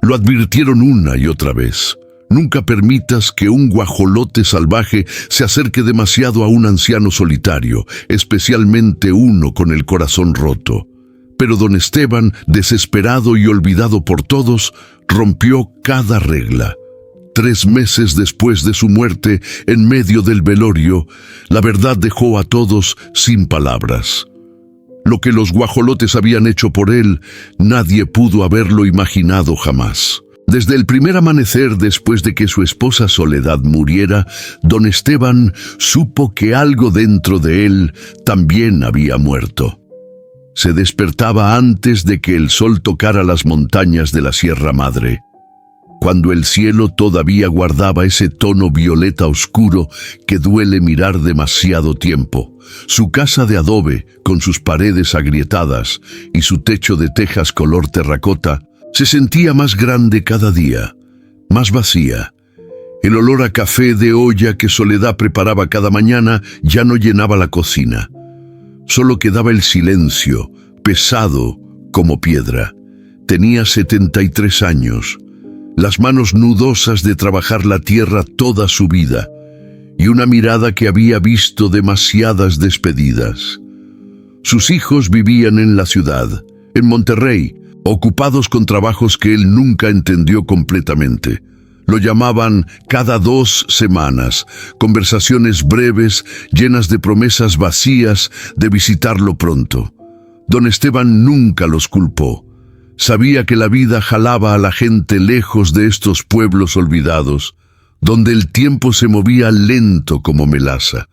Lo advirtieron una y otra vez. Nunca permitas que un guajolote salvaje se acerque demasiado a un anciano solitario, especialmente uno con el corazón roto. Pero don Esteban, desesperado y olvidado por todos, rompió cada regla. 3 meses después de su muerte, en medio del velorio, la verdad dejó a todos sin palabras. Lo que los guajolotes habían hecho por él, nadie pudo haberlo imaginado jamás. Desde el primer amanecer después de que su esposa Soledad muriera, don Esteban supo que algo dentro de él también había muerto. Se despertaba antes de que el sol tocara las montañas de la Sierra Madre, cuando el cielo todavía guardaba ese tono violeta oscuro que duele mirar demasiado tiempo. Su casa de adobe, con sus paredes agrietadas y su techo de tejas color terracota, se sentía más grande cada día, más vacía. El olor a café de olla que Soledad preparaba cada mañana ya no llenaba la cocina. Solo quedaba el silencio, pesado como piedra. Tenía 73 años, las manos nudosas de trabajar la tierra toda su vida, y una mirada que había visto demasiadas despedidas. Sus hijos vivían en la ciudad, en Monterrey, ocupados con trabajos que él nunca entendió completamente. Lo llamaban cada 2 semanas, conversaciones breves, llenas de promesas vacías de visitarlo pronto. Don Esteban nunca los culpó. Sabía que la vida jalaba a la gente lejos de estos pueblos olvidados, donde el tiempo se movía lento como melaza.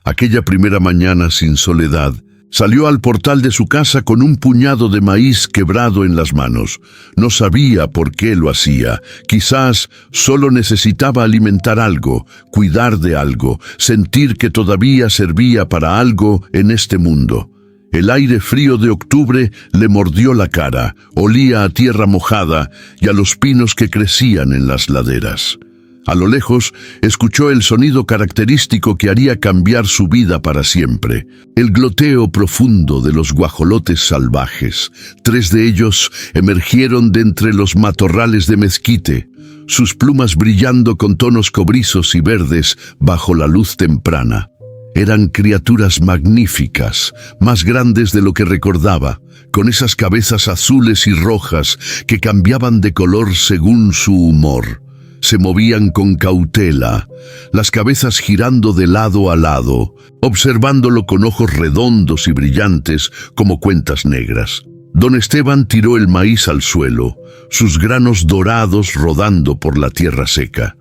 Aquella primera mañana sin Soledad, salió al portal de su casa con un puñado de maíz quebrado en las manos. No sabía por qué lo hacía. Quizás solo necesitaba alimentar algo, cuidar de algo, sentir que todavía servía para algo en este mundo. El aire frío de octubre le mordió la cara, olía a tierra mojada y a los pinos que crecían en las laderas. A lo lejos, escuchó el sonido característico que haría cambiar su vida para siempre. El gloteo profundo de los guajolotes salvajes. 3 de ellos emergieron de entre los matorrales de mezquite, sus plumas brillando con tonos cobrizos y verdes bajo la luz temprana. Eran criaturas magníficas, más grandes de lo que recordaba, con esas cabezas azules y rojas que cambiaban de color según su humor. Se movían con cautela, las cabezas girando de lado a lado, observándolo con ojos redondos y brillantes como cuentas negras. Don Esteban tiró el maíz al suelo, sus granos dorados rodando por la tierra seca.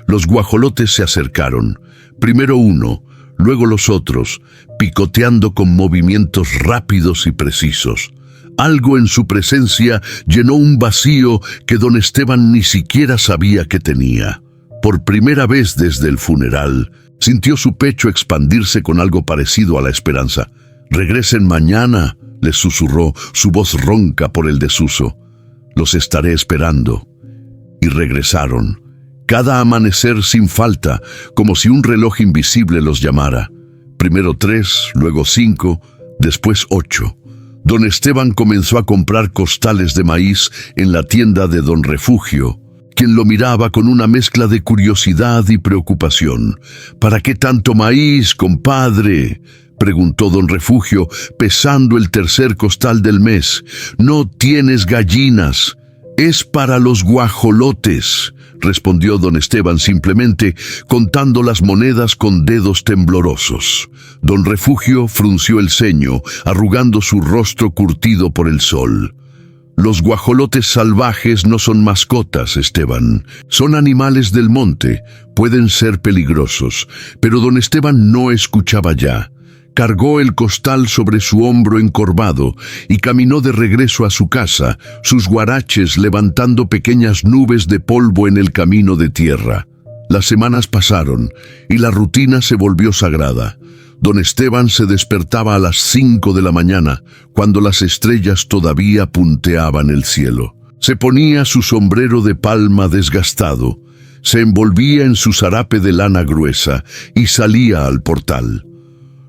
Los guajolotes se acercaron, primero uno, luego los otros, picoteando con movimientos rápidos y precisos. Algo en su presencia llenó un vacío que don Esteban ni siquiera sabía que tenía. Por primera vez desde el funeral, sintió su pecho expandirse con algo parecido a la esperanza. «Regresen mañana», les susurró, su voz ronca por el desuso. «Los estaré esperando». Y regresaron. Cada amanecer sin falta, como si un reloj invisible los llamara. Primero 3, luego 5, después 8. Don Esteban comenzó a comprar costales de maíz en la tienda de don Refugio, quien lo miraba con una mezcla de curiosidad y preocupación. «¿Para qué tanto maíz, compadre?», preguntó don Refugio, pesando el 3er costal del mes. «No tienes gallinas. Es para los guajolotes», respondió don Esteban simplemente, contando las monedas con dedos temblorosos. Don Refugio frunció el ceño, arrugando su rostro curtido por el sol. «Los guajolotes salvajes no son mascotas, Esteban. Son animales del monte. Pueden ser peligrosos». Pero don Esteban no escuchaba ya. Cargó el costal sobre su hombro encorvado y caminó de regreso a su casa, sus guaraches levantando pequeñas nubes de polvo en el camino de tierra. Las semanas pasaron y la rutina se volvió sagrada. Don Esteban se despertaba a las 5 de la mañana, cuando las estrellas todavía punteaban el cielo. Se ponía su sombrero de palma desgastado, se envolvía en su zarape de lana gruesa y salía al portal.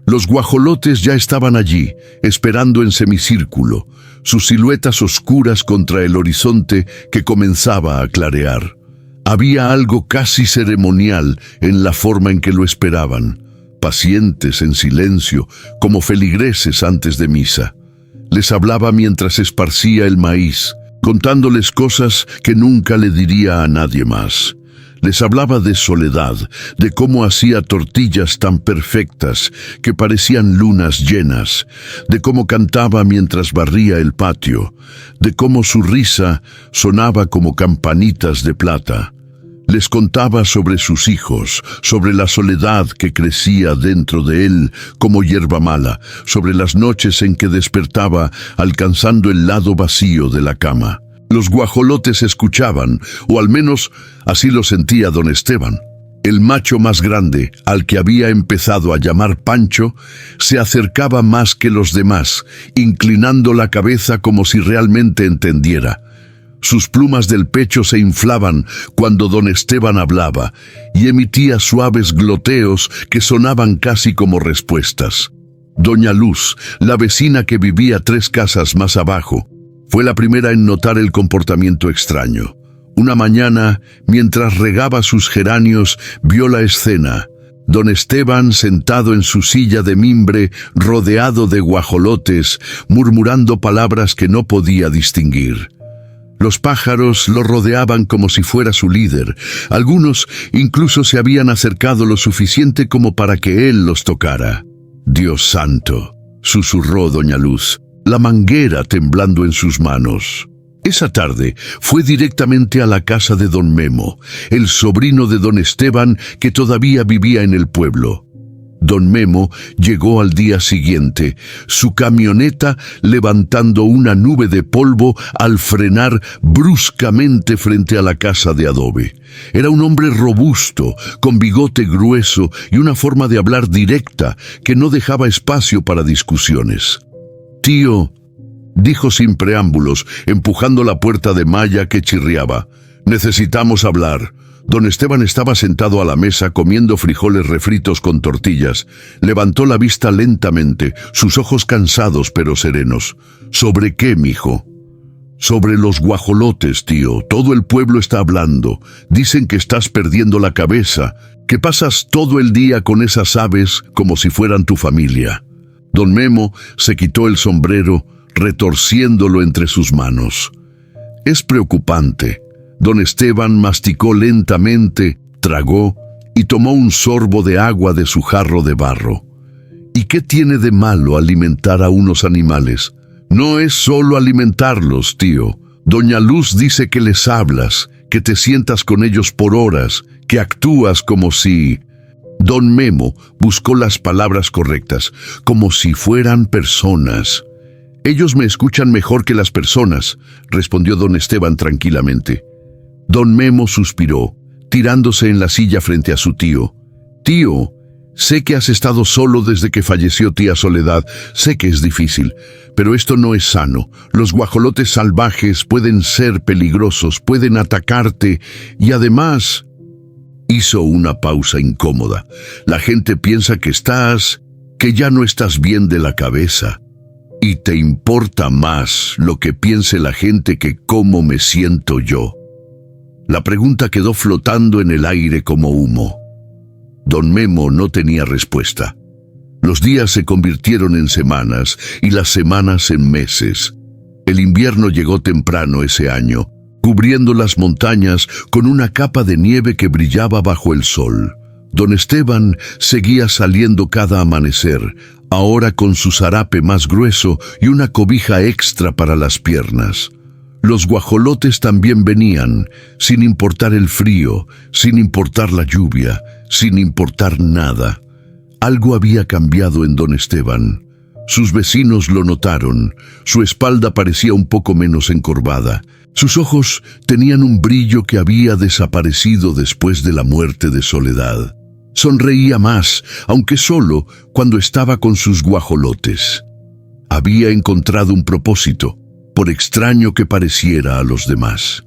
Los guajolotes ya estaban allí, esperando en semicírculo. sus siluetas oscuras contra el horizonte que comenzaba a clarear. Había algo casi ceremonial en la forma en que lo esperaban, pacientes en silencio, como feligreses antes de misa. Les hablaba mientras esparcía el maíz, contándoles cosas que nunca le diría a nadie más. Les hablaba de soledad, de cómo hacía tortillas tan perfectas que parecían lunas llenas, de cómo cantaba mientras barría el patio, de cómo su risa sonaba como campanitas de plata. Les contaba sobre sus hijos, sobre la soledad que crecía dentro de él como hierba mala, sobre las noches en que despertaba alcanzando el lado vacío de la cama. Los guajolotes escuchaban, o al menos así lo sentía don Esteban. El macho más grande, al que había empezado a llamar Pancho, se acercaba más que los demás, inclinando la cabeza como si realmente entendiera. Sus plumas del pecho se inflaban cuando don Esteban hablaba y emitía suaves gloteos que sonaban casi como respuestas. Doña Luz, la vecina que vivía 3 casas más abajo, fue la primera en notar el comportamiento extraño. Una mañana, mientras regaba sus geranios, vio la escena. Don Esteban sentado en su silla de mimbre, rodeado de guajolotes, murmurando palabras que no podía distinguir. Los pájaros lo rodeaban como si fuera su líder. Algunos incluso se habían acercado lo suficiente como para que él los tocara. «Dios santo», susurró doña Luz, la manguera temblando en sus manos. Esa tarde fue directamente a la casa de don Memo, el sobrino de don Esteban que todavía vivía en el pueblo. Don Memo llegó al día siguiente, su camioneta levantando una nube de polvo al frenar bruscamente frente a la casa de adobe. Era un hombre robusto, con bigote grueso y una forma de hablar directa que no dejaba espacio para discusiones. «Tío», dijo sin preámbulos, empujando la puerta de malla que chirriaba, «necesitamos hablar». Don Esteban estaba sentado a la mesa comiendo frijoles refritos con tortillas. Levantó la vista lentamente, sus ojos cansados pero serenos. «¿Sobre qué, mijo?» «Sobre los guajolotes, tío. Todo el pueblo está hablando. Dicen que estás perdiendo la cabeza, que pasas todo el día con esas aves como si fueran tu familia». Don Memo se quitó el sombrero, retorciéndolo entre sus manos. «Es preocupante». Don Esteban masticó lentamente, tragó y tomó un sorbo de agua de su jarro de barro. ¿Y qué tiene de malo alimentar a unos animales? No es solo alimentarlos, tío. Doña Luz dice que les hablas, que te sientas con ellos por horas, que actúas como si... Don Memo buscó las palabras correctas, como si fueran personas. «Ellos me escuchan mejor que las personas», respondió don Esteban tranquilamente. Don Memo suspiró, tirándose en la silla frente a su tío. «Tío, sé que has estado solo desde que falleció tía Soledad, sé que es difícil, pero esto no es sano. Los guajolotes salvajes pueden ser peligrosos, pueden atacarte y además...» Hizo una pausa incómoda. «La gente piensa que ya no estás bien de la cabeza. Y te importa más lo que piense la gente que cómo me siento yo». La pregunta quedó flotando en el aire como humo. Don Memo no tenía respuesta. Los días se convirtieron en semanas y las semanas en meses. El invierno llegó temprano ese año, cubriendo las montañas con una capa de nieve que brillaba bajo el sol. Don Esteban seguía saliendo cada amanecer, ahora con su zarape más grueso y una cobija extra para las piernas. Los guajolotes también venían, sin importar el frío, sin importar la lluvia, sin importar nada. Algo había cambiado en don Esteban. Sus vecinos lo notaron. Su espalda parecía un poco menos encorvada. Sus ojos tenían un brillo que había desaparecido después de la muerte de Soledad. Sonreía más, aunque solo cuando estaba con sus guajolotes. Había encontrado un propósito, por extraño que pareciera a los demás.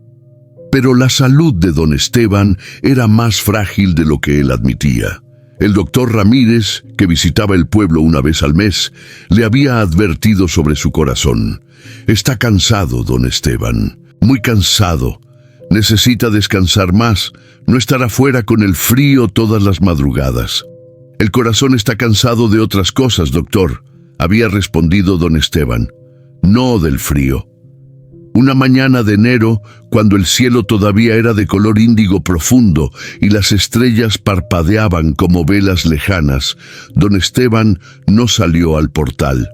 Pero la salud de don Esteban era más frágil de lo que él admitía. El doctor Ramírez, que visitaba el pueblo una vez al mes, le había advertido sobre su corazón. Está cansado, don Esteban, muy cansado. Necesita descansar más, no estar afuera con el frío todas las madrugadas. El corazón está cansado de otras cosas, doctor, había respondido don Esteban, no del frío. Una mañana de enero, cuando el cielo todavía era de color índigo profundo y las estrellas parpadeaban como velas lejanas, don Esteban no salió al portal.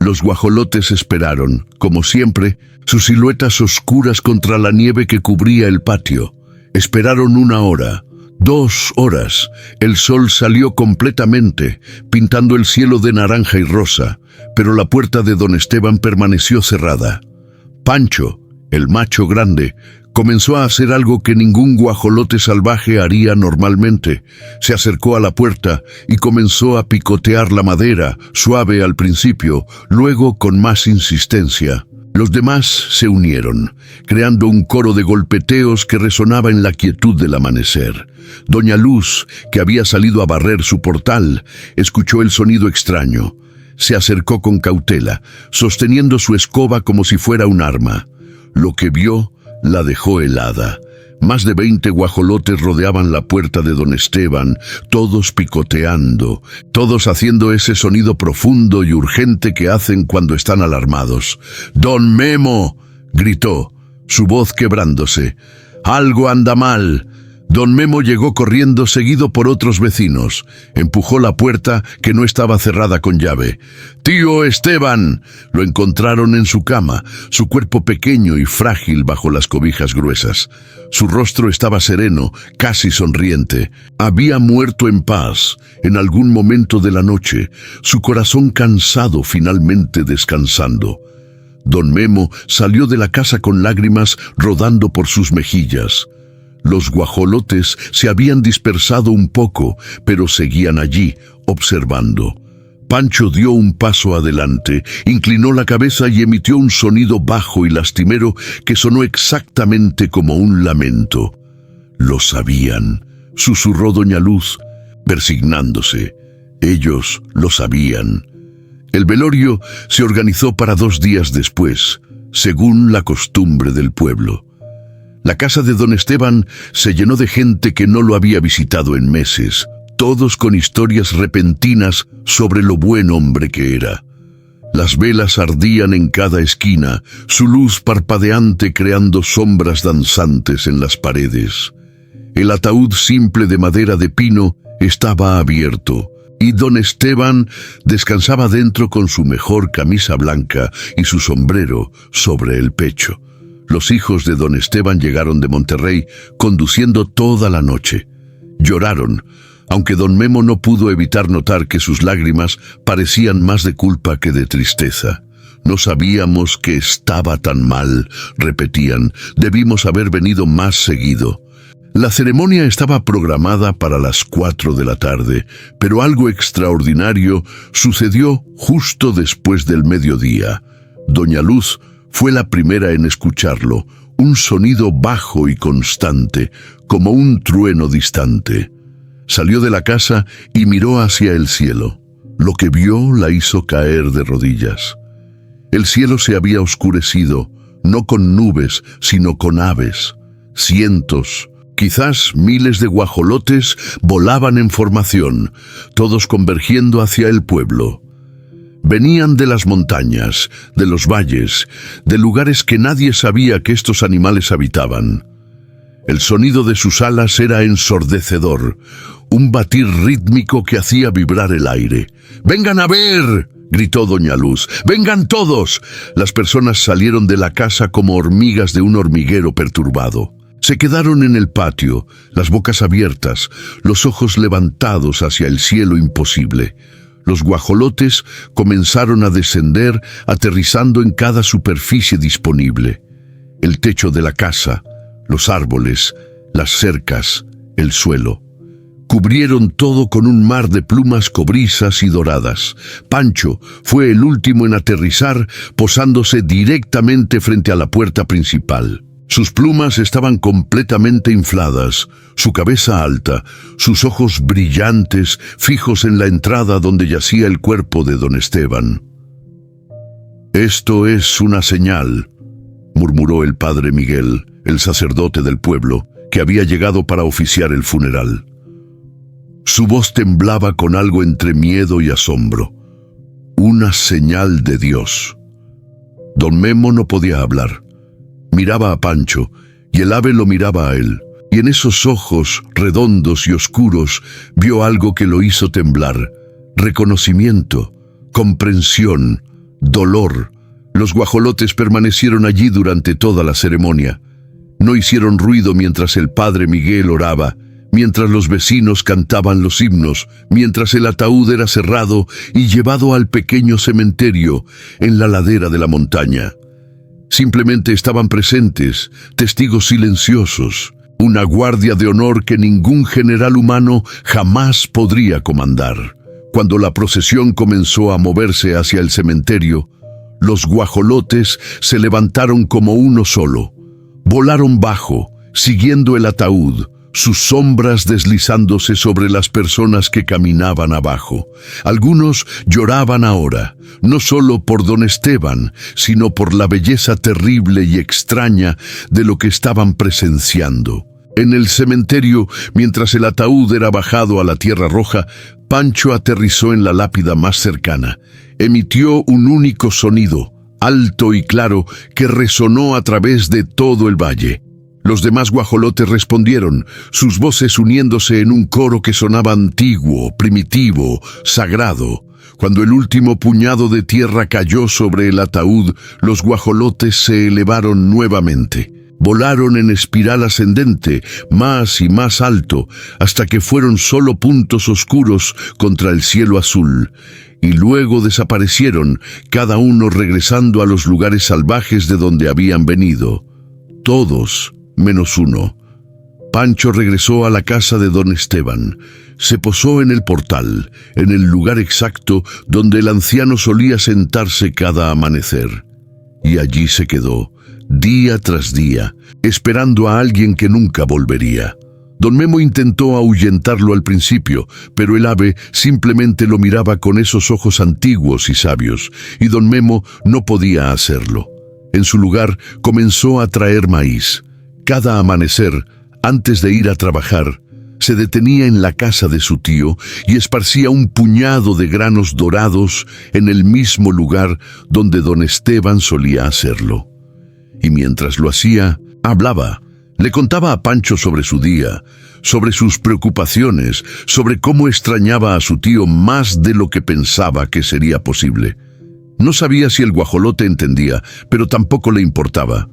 Los guajolotes esperaron, como siempre, sus siluetas oscuras contra la nieve que cubría el patio. Esperaron 1 hora, 2 horas. El sol salió completamente, pintando el cielo de naranja y rosa, pero la puerta de don Esteban permaneció cerrada. Pancho, el macho grande, comenzó a hacer algo que ningún guajolote salvaje haría normalmente. Se acercó a la puerta y comenzó a picotear la madera, suave al principio, luego con más insistencia. Los demás se unieron, creando un coro de golpeteos que resonaba en la quietud del amanecer. Doña Luz, que había salido a barrer su portal, escuchó el sonido extraño. Se acercó con cautela, sosteniendo su escoba como si fuera un arma. Lo que vio la dejó helada. Más de 20 guajolotes rodeaban la puerta de don Esteban, todos picoteando, todos haciendo ese sonido profundo y urgente que hacen cuando están alarmados. «¡Don Memo!», gritó, su voz quebrándose. «¡Algo anda mal!». Don Memo llegó corriendo seguido por otros vecinos. Empujó la puerta, que no estaba cerrada con llave. «¡Tío Esteban!». Lo encontraron en su cama, su cuerpo pequeño y frágil bajo las cobijas gruesas. Su rostro estaba sereno, casi sonriente. Había muerto en paz, en algún momento de la noche, su corazón cansado finalmente descansando. Don Memo salió de la casa con lágrimas rodando por sus mejillas. Los guajolotes se habían dispersado un poco, pero seguían allí, observando. Pancho dio un paso adelante, inclinó la cabeza y emitió un sonido bajo y lastimero que sonó exactamente como un lamento. «Lo sabían», susurró doña Luz, persignándose. Ellos lo sabían. El velorio se organizó para 2 días después, según la costumbre del pueblo. La casa de don Esteban se llenó de gente que no lo había visitado en meses, todos con historias repentinas sobre lo buen hombre que era. Las velas ardían en cada esquina, su luz parpadeante creando sombras danzantes en las paredes. El ataúd simple de madera de pino estaba abierto, y don Esteban descansaba dentro con su mejor camisa blanca y su sombrero sobre el pecho. Los hijos de don Esteban llegaron de Monterrey, conduciendo toda la noche. Lloraron, aunque don Memo no pudo evitar notar que sus lágrimas parecían más de culpa que de tristeza. «No sabíamos que estaba tan mal», repetían, «debimos haber venido más seguido». La ceremonia estaba programada para las 4 de la tarde, pero algo extraordinario sucedió justo después del mediodía. Doña Luz fue la primera en escucharlo, un sonido bajo y constante, como un trueno distante. Salió de la casa y miró hacia el cielo. Lo que vio la hizo caer de rodillas. El cielo se había oscurecido, no con nubes, sino con aves. Cientos, quizás miles de guajolotes volaban en formación, todos convergiendo hacia el pueblo. Venían de las montañas, de los valles, de lugares que nadie sabía que estos animales habitaban. El sonido de sus alas era ensordecedor, un batir rítmico que hacía vibrar el aire. «¡Vengan a ver!», gritó doña Luz. «¡Vengan todos!». Las personas salieron de la casa como hormigas de un hormiguero perturbado. Se quedaron en el patio, las bocas abiertas, los ojos levantados hacia el cielo imposible. Los guajolotes comenzaron a descender, aterrizando en cada superficie disponible. El techo de la casa, los árboles, las cercas, el suelo. Cubrieron todo con un mar de plumas cobrizas y doradas. Pancho fue el último en aterrizar, posándose directamente frente a la puerta principal. Sus plumas estaban completamente infladas, su cabeza alta, sus ojos brillantes, fijos en la entrada donde yacía el cuerpo de don Esteban. «Esto es una señal», murmuró el padre Miguel, el sacerdote del pueblo, que había llegado para oficiar el funeral. Su voz temblaba con algo entre miedo y asombro. Una señal de Dios. Don Memo no podía hablar. Miraba a Pancho, y el ave lo miraba a él, y en esos ojos redondos y oscuros vio algo que lo hizo temblar. Reconocimiento, comprensión, dolor. Los guajolotes permanecieron allí durante toda la ceremonia. No hicieron ruido mientras el padre Miguel oraba, mientras los vecinos cantaban los himnos, mientras el ataúd era cerrado y llevado al pequeño cementerio en la ladera de la montaña. Simplemente estaban presentes, testigos silenciosos, una guardia de honor que ningún general humano jamás podría comandar. Cuando la procesión comenzó a moverse hacia el cementerio, los guajolotes se levantaron como uno solo. Volaron bajo, siguiendo el ataúd, sus sombras deslizándose sobre las personas que caminaban abajo. Algunos lloraban ahora, no solo por don Esteban, sino por la belleza terrible y extraña de lo que estaban presenciando. En el cementerio, mientras el ataúd era bajado a la tierra roja, Pancho aterrizó en la lápida más cercana. Emitió un único sonido, alto y claro, que resonó a través de todo el valle. Los demás guajolotes respondieron, sus voces uniéndose en un coro que sonaba antiguo, primitivo, sagrado. Cuando el último puñado de tierra cayó sobre el ataúd, los guajolotes se elevaron nuevamente. Volaron en espiral ascendente, más y más alto, hasta que fueron solo puntos oscuros contra el cielo azul. Y luego desaparecieron, cada uno regresando a los lugares salvajes de donde habían venido. Todos, menos uno. Pancho regresó a la casa de don Esteban. Se posó en el portal, en el lugar exacto donde el anciano solía sentarse cada amanecer. Y allí se quedó, día tras día, esperando a alguien que nunca volvería. Don Memo intentó ahuyentarlo al principio, pero el ave simplemente lo miraba con esos ojos antiguos y sabios, y don Memo no podía hacerlo. En su lugar comenzó a traer maíz. Cada amanecer, antes de ir a trabajar, se detenía en la casa de su tío y esparcía un puñado de granos dorados en el mismo lugar donde don Esteban solía hacerlo. Y mientras lo hacía, hablaba. Le contaba a Pancho sobre su día, sobre sus preocupaciones, sobre cómo extrañaba a su tío más de lo que pensaba que sería posible. No sabía si el guajolote entendía, pero tampoco le importaba.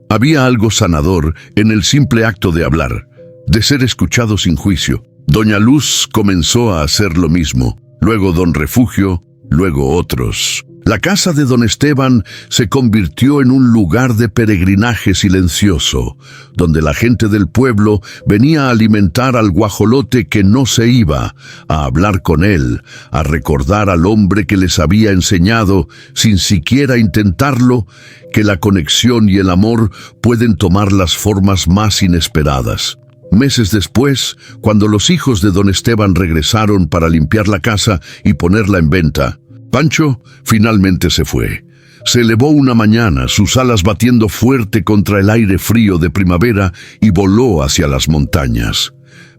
Había algo sanador en el simple acto de hablar, de ser escuchado sin juicio. Doña Luz comenzó a hacer lo mismo, luego don Refugio, luego otros. La casa de don Esteban se convirtió en un lugar de peregrinaje silencioso, donde la gente del pueblo venía a alimentar al guajolote que no se iba, a hablar con él, a recordar al hombre que les había enseñado, sin siquiera intentarlo, que la conexión y el amor pueden tomar las formas más inesperadas. Meses después, cuando los hijos de don Esteban regresaron para limpiar la casa y ponerla en venta, Pancho finalmente se fue. Se elevó una mañana, sus alas batiendo fuerte contra el aire frío de primavera, y voló hacia las montañas.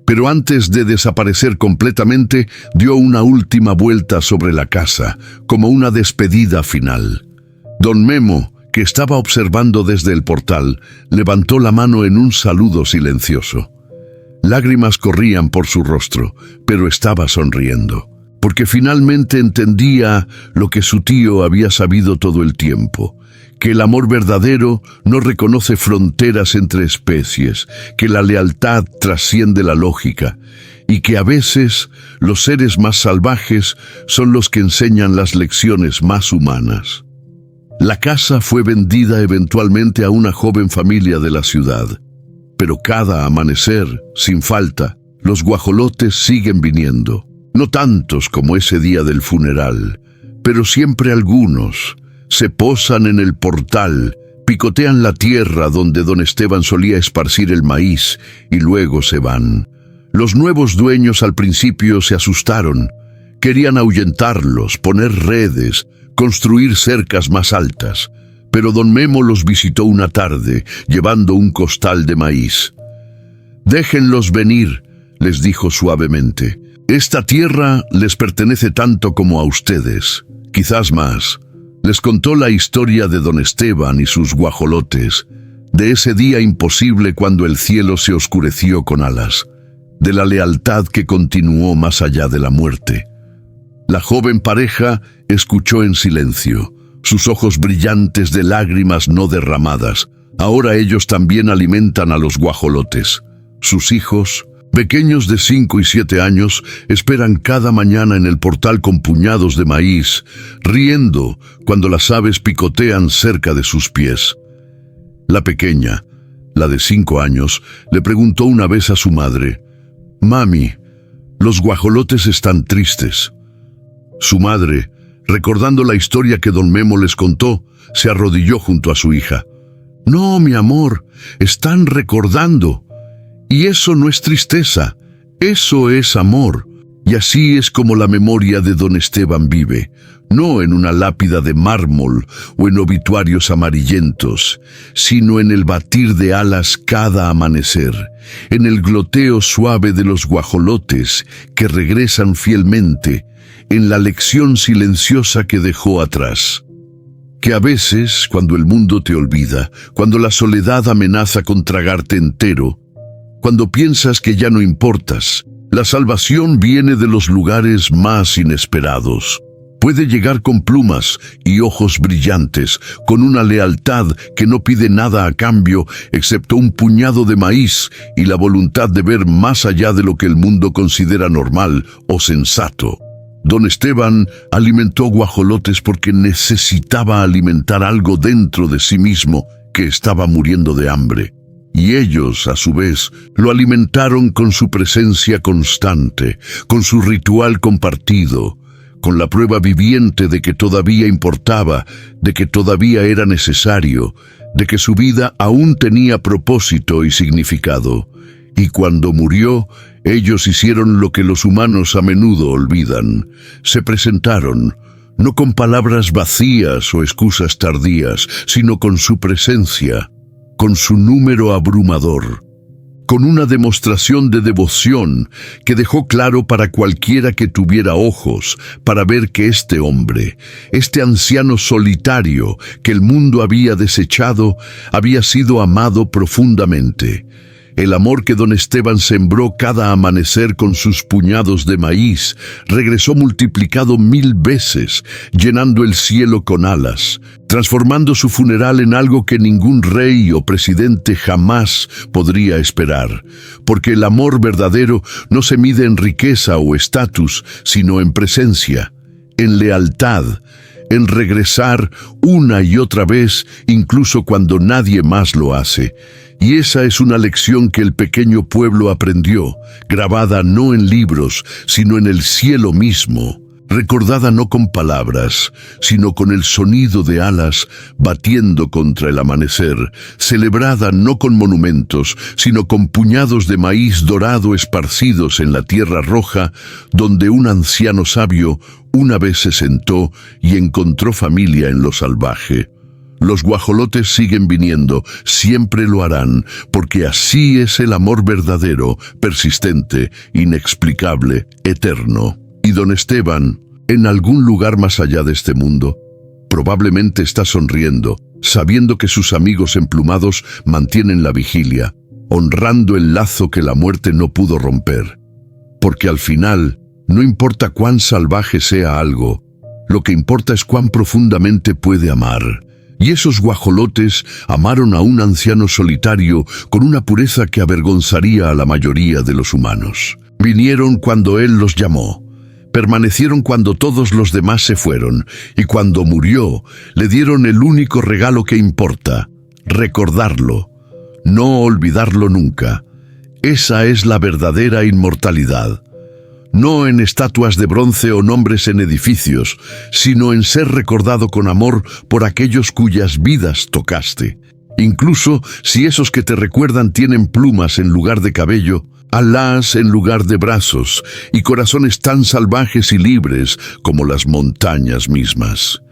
Pero antes de desaparecer completamente, dio una última vuelta sobre la casa, como una despedida final. Don Memo, que estaba observando desde el portal, levantó la mano en un saludo silencioso. Lágrimas corrían por su rostro, pero estaba sonriendo, porque finalmente entendía lo que su tío había sabido todo el tiempo, que el amor verdadero no reconoce fronteras entre especies, que la lealtad trasciende la lógica, y que a veces los seres más salvajes son los que enseñan las lecciones más humanas. La casa fue vendida eventualmente a una joven familia de la ciudad, pero cada amanecer, sin falta, los guajolotes siguen viniendo. No tantos como ese día del funeral, pero siempre algunos. Se posan en el portal, picotean la tierra donde don Esteban solía esparcir el maíz y luego se van. Los nuevos dueños al principio se asustaron. Querían ahuyentarlos, poner redes, construir cercas más altas. Pero don Memo los visitó una tarde, llevando un costal de maíz. «Déjenlos venir», les dijo suavemente. «Esta tierra les pertenece tanto como a ustedes, quizás más». Les contó la historia de don Esteban y sus guajolotes, de ese día imposible cuando el cielo se oscureció con alas, de la lealtad que continuó más allá de la muerte. La joven pareja escuchó en silencio, sus ojos brillantes de lágrimas no derramadas. Ahora ellos también alimentan a los guajolotes. Sus hijos, pequeños de 5 y 7 años, esperan cada mañana en el portal con puñados de maíz, riendo cuando las aves picotean cerca de sus pies. La pequeña, la de 5 años, le preguntó una vez a su madre: «Mami, los guajolotes están tristes». Su madre, recordando la historia que don Memo les contó, se arrodilló junto a su hija. «No, mi amor, están recordando. Y eso no es tristeza, eso es amor». Y así es como la memoria de don Esteban vive, no en una lápida de mármol o en obituarios amarillentos, sino en el batir de alas cada amanecer, en el gloteo suave de los guajolotes que regresan fielmente, en la lección silenciosa que dejó atrás. Que a veces, cuando el mundo te olvida, cuando la soledad amenaza con tragarte entero, cuando piensas que ya no importas, la salvación viene de los lugares más inesperados. Puede llegar con plumas y ojos brillantes, con una lealtad que no pide nada a cambio excepto un puñado de maíz y la voluntad de ver más allá de lo que el mundo considera normal o sensato. Don Esteban alimentó guajolotes porque necesitaba alimentar algo dentro de sí mismo que estaba muriendo de hambre. Y ellos, a su vez, lo alimentaron con su presencia constante, con su ritual compartido, con la prueba viviente de que todavía importaba, de que todavía era necesario, de que su vida aún tenía propósito y significado. Y cuando murió, ellos hicieron lo que los humanos a menudo olvidan. Se presentaron, no con palabras vacías o excusas tardías, sino con su presencia, con su número abrumador, con una demostración de devoción que dejó claro para cualquiera que tuviera ojos para ver que este hombre, este anciano solitario que el mundo había desechado, había sido amado profundamente. El amor que don Esteban sembró cada amanecer con sus puñados de maíz regresó multiplicado 1000 veces, llenando el cielo con alas, transformando su funeral en algo que ningún rey o presidente jamás podría esperar, porque el amor verdadero no se mide en riqueza o estatus, sino en presencia, en lealtad, en regresar una y otra vez, incluso cuando nadie más lo hace. Y esa es una lección que el pequeño pueblo aprendió, grabada no en libros, sino en el cielo mismo, recordada no con palabras, sino con el sonido de alas batiendo contra el amanecer, celebrada no con monumentos, sino con puñados de maíz dorado esparcidos en la tierra roja, donde un anciano sabio una vez se sentó y encontró familia en lo salvaje. Los guajolotes siguen viniendo, siempre lo harán, porque así es el amor verdadero, persistente, inexplicable, eterno. Y don Esteban, en algún lugar más allá de este mundo, probablemente está sonriendo, sabiendo que sus amigos emplumados mantienen la vigilia, honrando el lazo que la muerte no pudo romper. Porque al final, no importa cuán salvaje sea algo, lo que importa es cuán profundamente puede amar. Y esos guajolotes amaron a un anciano solitario con una pureza que avergonzaría a la mayoría de los humanos. Vinieron cuando él los llamó, permanecieron cuando todos los demás se fueron, y cuando murió, le dieron el único regalo que importa: recordarlo, no olvidarlo nunca. Esa es la verdadera inmortalidad. No en estatuas de bronce o nombres en edificios, sino en ser recordado con amor por aquellos cuyas vidas tocaste. Incluso si esos que te recuerdan tienen plumas en lugar de cabello, alas en lugar de brazos, y corazones tan salvajes y libres como las montañas mismas.